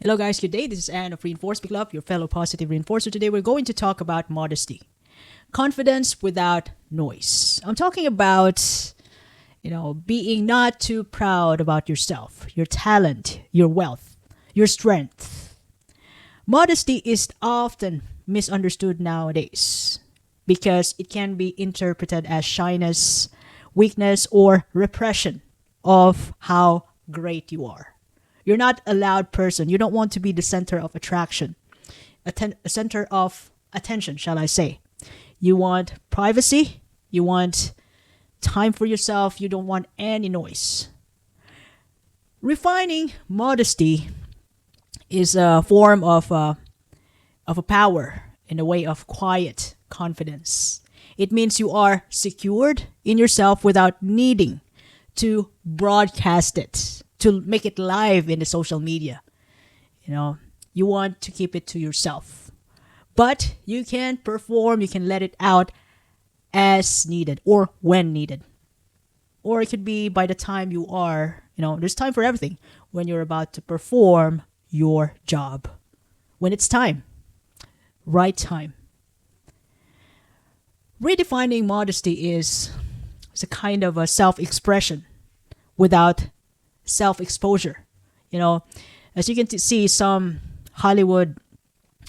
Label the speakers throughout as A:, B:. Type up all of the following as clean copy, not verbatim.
A: Hello guys, good day. This is Anne of Reinforcement Club, your fellow positive reinforcer. Today we're going to talk about modesty. Confidence without noise. I'm talking about, being not too proud about yourself, your talent, your wealth, your strength. Modesty is often misunderstood nowadays because it can be interpreted as shyness, weakness, or repression of how great you are. You're not a loud person. You don't want to be the center of attraction, a center of attention, shall I say. You want privacy. You want time for yourself. You don't want any noise. Refining modesty is a form of a power in a way of quiet confidence. It means you are secured in yourself without needing to broadcast it, to make it live in the social media. You want to keep it to yourself. But you can perform, you can let it out as needed or when needed. Or it could be by the time you are, there's time for everything when you're about to perform your job. When it's time, right time. Redefining modesty is a kind of a self-expression without self-exposure. As you can see, some Hollywood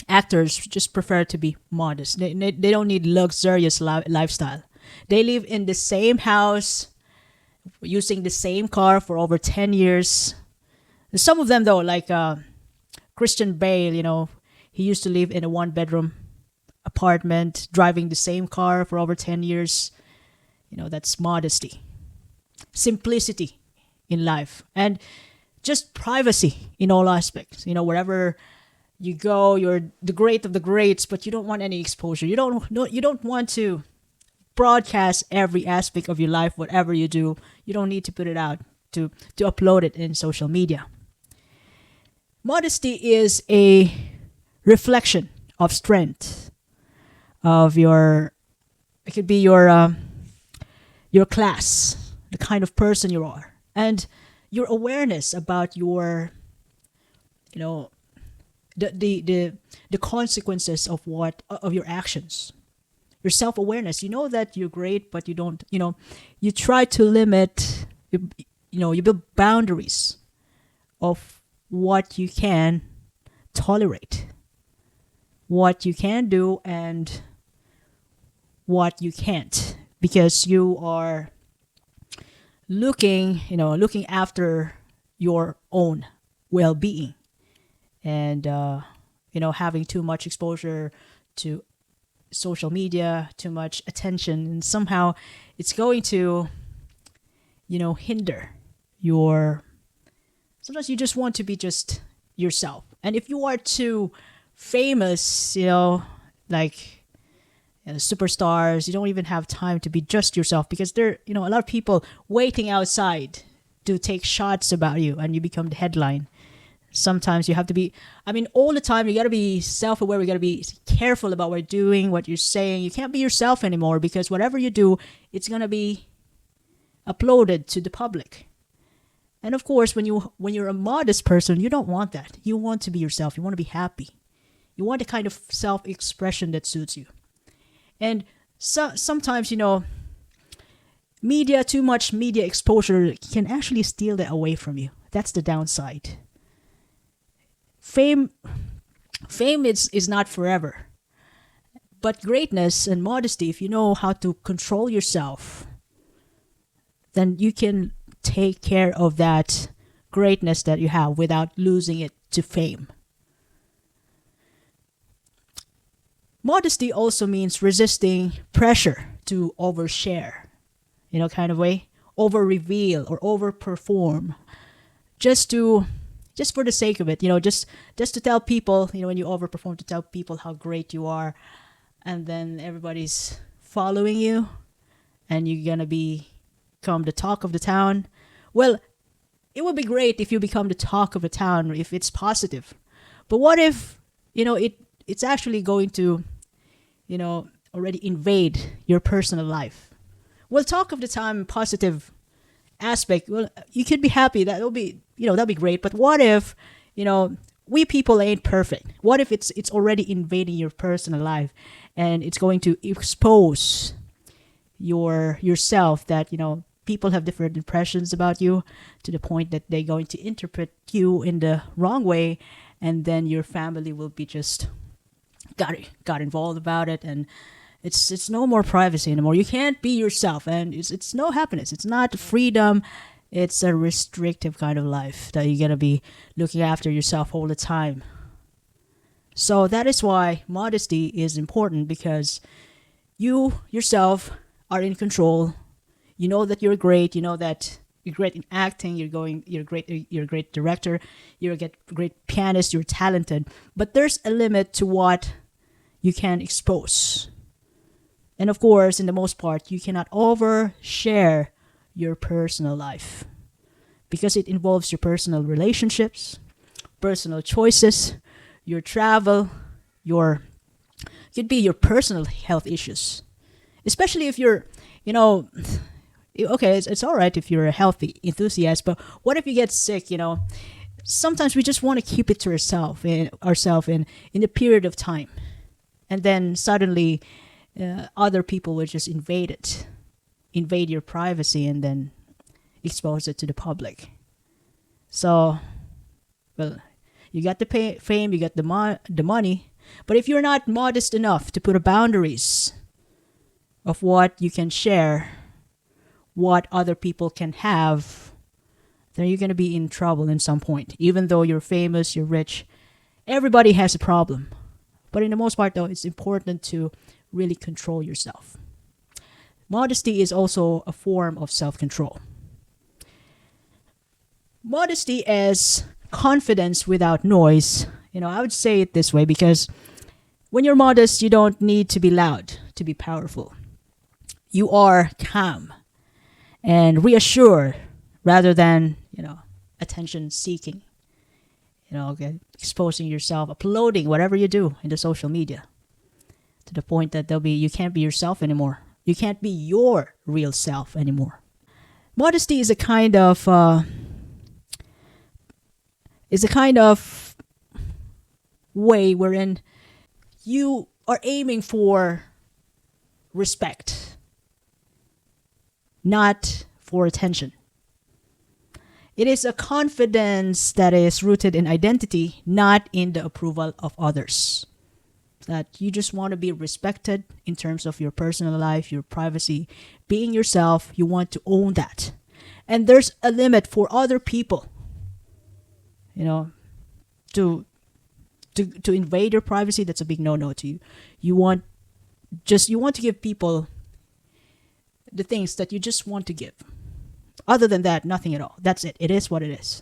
A: actors just prefer to be modest. They don't need luxurious lifestyle. They live in the same house, using the same car for over 10 years. Some of them, though, like Christian Bale, he used to live in a one-bedroom apartment, driving the same car for over 10 years. That's modesty. Simplicity in life. And just privacy in all aspects. Wherever you go, you're the great of the greats, but you don't want any exposure. You don't want to broadcast every aspect of your life, whatever you do. You don't need to put it out to upload it in social media. Modesty is a reflection of strength, of it could be your class, the kind of person you are, and your awareness about your, the consequences of your actions. Your self-awareness. You know that you're great, but you don't. You try to limit. You build boundaries of what you can tolerate, what you can do, and what you can't, because you are looking after your own well-being, and having too much exposure to social media, too much attention, and somehow it's going to hinder your. Sometimes you just want to be just yourself, and if you are too famous, like superstars, you don't even have time to be just yourself, because there a lot of people waiting outside to take shots about you, and you become the headline. Sometimes you have to be, all the time you got to be self-aware. You got to be careful about what you're doing, what you're saying. You can't be yourself anymore, because whatever you do, it's going to be uploaded to the public. And of course, when you're a modest person, you don't want that. You want to be yourself. You want to be happy. You want the kind of self-expression that suits you. And sometimes, too much media exposure can actually steal that away from you. That's the downside. Fame is not forever. But greatness and modesty, if you know how to control yourself, then you can take care of that greatness that you have without losing it to fame. Modesty also means resisting pressure to overshare, kind of way, over-reveal or over-perform, just for the sake of it, just to tell people, when you overperform, to tell people how great you are, and then everybody's following you, and you're gonna become the talk of the town. Well, it would be great if you become the talk of the town if it's positive, but what if it's actually going to already invade your personal life? Well, talk of the town, positive aspect, well, you could be happy. That'll be great. But what if, we people ain't perfect. What if it's already invading your personal life, and it's going to expose yourself, that people have different impressions about you, to the point that they're going to interpret you in the wrong way, and then your family will be just got involved about it, and it's no more privacy anymore. You can't be yourself, and it's no happiness. It's not freedom. It's a restrictive kind of life that you're gonna be looking after yourself all the time. So that is why modesty is important, because you yourself are in control. You know that you're great. You know that you're great in acting. You're great. You're a great director. You're a great pianist. You're talented. But there's a limit to what you can expose. And of course, in the most part, you cannot overshare your personal life, because it involves your personal relationships, personal choices, your travel, could be your personal health issues. Especially if you're, okay, it's all right if you're a healthy enthusiast, but what if you get sick? Sometimes we just want to keep it to ourselves in a period of time, and then suddenly other people will just invade your privacy, and then expose it to the public. So, well, you got the fame, you got the money, but if you're not modest enough to put a boundaries of what you can share, what other people can have, then you're going to be in trouble in some point. Even though you're famous, you're rich, everybody has a problem. But in the most part, though, it's important to really control yourself. Modesty is also a form of self-control. Modesty is confidence without noise. I would say it this way, because when you're modest, you don't need to be loud to be powerful. You are calm and reassured rather than, attention seeking. Exposing yourself, uploading whatever you do into social media, to the point that you can't be yourself anymore. You can't be your real self anymore. Modesty is a kind of way wherein you are aiming for respect, not for attention. It is a confidence that is rooted in identity, not in the approval of others. That you just want to be respected in terms of your personal life, your privacy, being yourself. You want to own that. And there's a limit for other people, to invade your privacy. That's a big no-no to you. You want to give people the things that you just want to give. Other than that, nothing at all. That's it. It is what it is.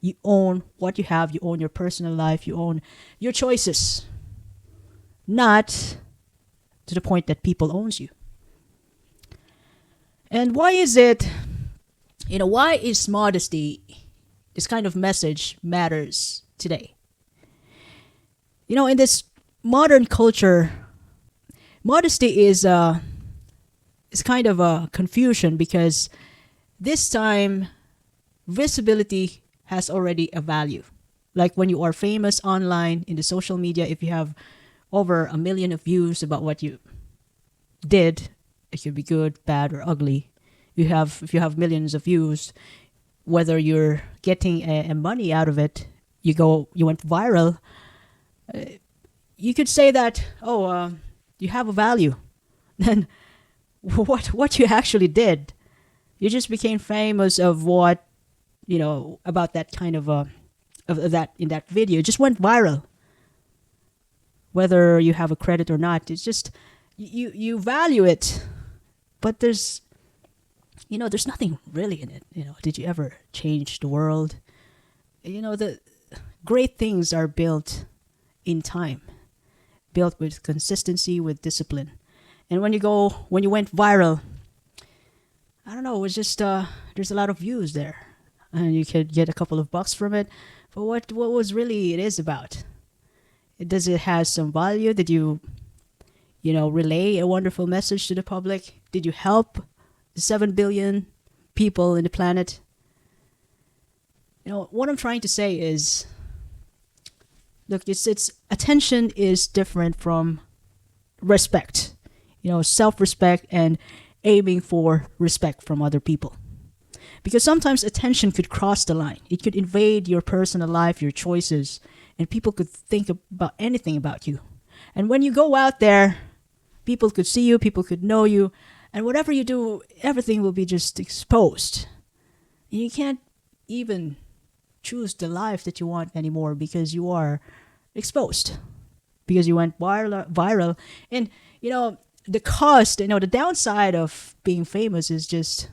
A: You own what you have. You own your personal life. You own your choices. Not to the point that people owns you. And why is it, why is modesty, this kind of message matters today? In this modern culture, modesty is kind of a confusion, because this time visibility has already a value. Like when you are famous online in the social media, if you have over 1 million of views about what you did, it could be good, bad, or ugly. If you have millions of views, whether you're getting a money out of it, you went viral. You could say that, you have a value. Then what you actually did, you just became famous of what, about that kind of that in that video. It just went viral. Whether you have a credit or not, it's just you value it, but there's nothing really in it. Did you ever change the world? The great things are built in time, built with consistency, with discipline. And when you went viral, I don't know, it was just there's a lot of views there, and you could get a couple of bucks from it. But what was really it is about? Does it have some value? Did you relay a wonderful message to the public? Did you help 7 billion people in the planet? What I'm trying to say is look, it's attention is different from respect. Self-respect and aiming for respect from other people. Because sometimes attention could cross the line. It could invade your personal life, your choices, and people could think about anything about you. And when you go out there, people could see you, people could know you, and whatever you do, everything will be just exposed. And you can't even choose the life that you want anymore because you are exposed, because you went viral. And the cost, the downside of being famous is just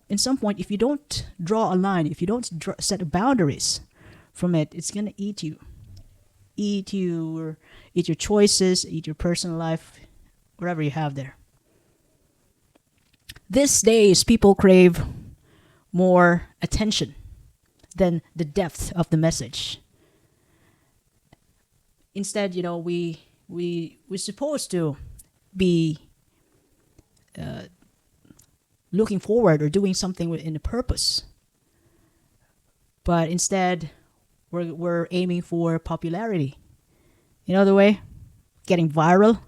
A: in some point, if you don't draw a line, if you don't set boundaries from it, it's gonna eat you, or eat your choices, eat your personal life, whatever you have there. These days, people crave more attention than the depth of the message. Instead, we're supposed to be looking forward or doing something in a purpose, but instead, we're aiming for popularity. The way, getting viral.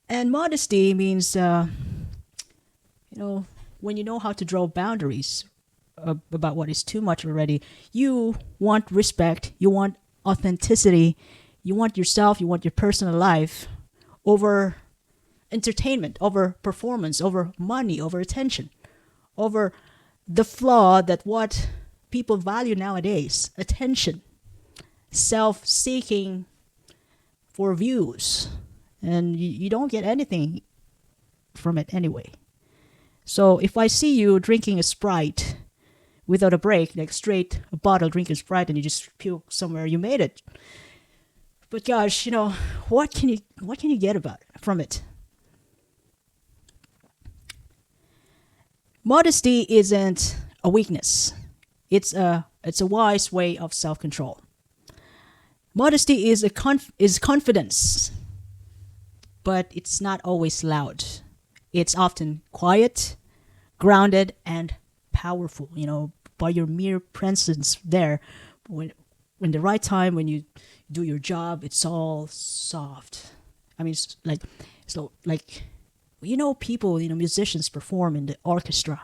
A: And modesty means, when you know how to draw boundaries about what is too much already. You want respect, you want authenticity, you want yourself, you want your personal life over entertainment, over performance, over money, over attention, over the flaw that what people value nowadays, attention, self-seeking for views, and you don't get anything from it anyway. So if I see you drinking a Sprite without a break, like straight a bottle drinking Sprite, and you just puke somewhere, you made it. But gosh, what can you get from it? Modesty isn't a weakness. It's a wise way of self-control. Modesty is confidence, but it's not always loud. It's often quiet, grounded, and powerful. By your mere presence there, when the right time, when you do your job, it's all soft. I mean, people, musicians perform in the orchestra.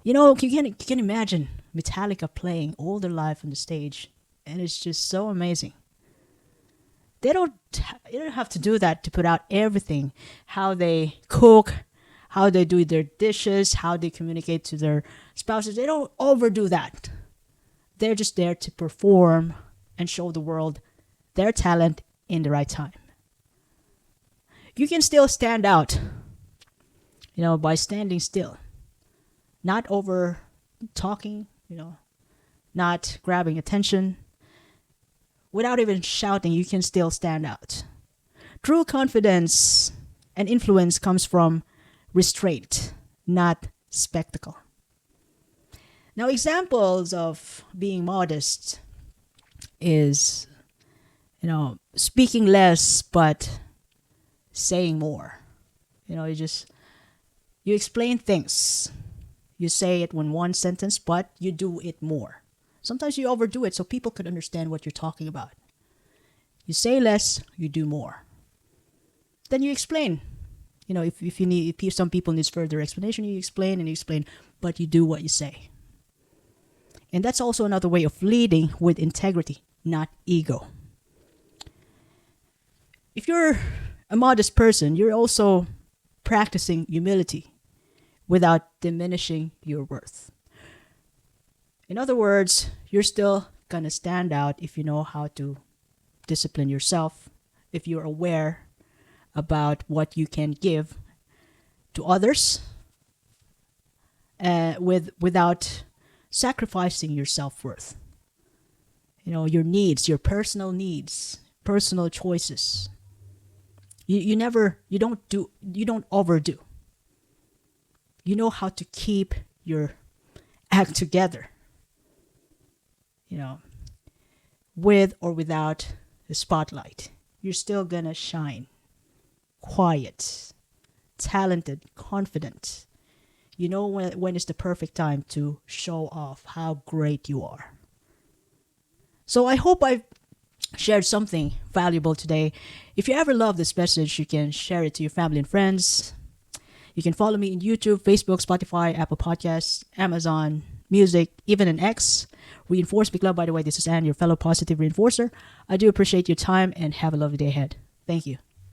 A: You can imagine Metallica playing all their life on the stage, and it's just so amazing. They don't have to do that to put out everything, how they cook, how they do their dishes, how they communicate to their spouses. They don't overdo that. They're just there to perform and show the world their talent in the right time. You can still stand out, by standing still, not over talking, not grabbing attention. Without even shouting, you can still stand out. True confidence and influence comes from restraint, not spectacle. Now, examples of being modest is, speaking less but saying more. You explain things. You say it in one sentence, but you do it more. Sometimes you overdo it so people could understand what you're talking about. You say less, you do more. Then you explain. If some people need further explanation, you explain, but you do what you say. And that's also another way of leading with integrity, not ego. If you're a modest person, you're also practicing humility without diminishing your worth. In other words, you're still going to stand out if you know how to discipline yourself, if you're aware about what you can give to others without sacrificing your self-worth. Your needs, your personal needs, personal choices. You don't overdo. You know how to keep your act together. With or without the spotlight, you're still gonna shine. Quiet, talented, confident. You know when is the perfect time to show off how great you are. So I hope I've shared something valuable today. If you ever love this message, you can share it to your family and friends. You can follow me in YouTube, Facebook, Spotify, Apple Podcasts, Amazon Music, even an X. Reinforce Me Club, by the way. This is Anne, your fellow positive reinforcer. I do appreciate your time and have a lovely day ahead. Thank you.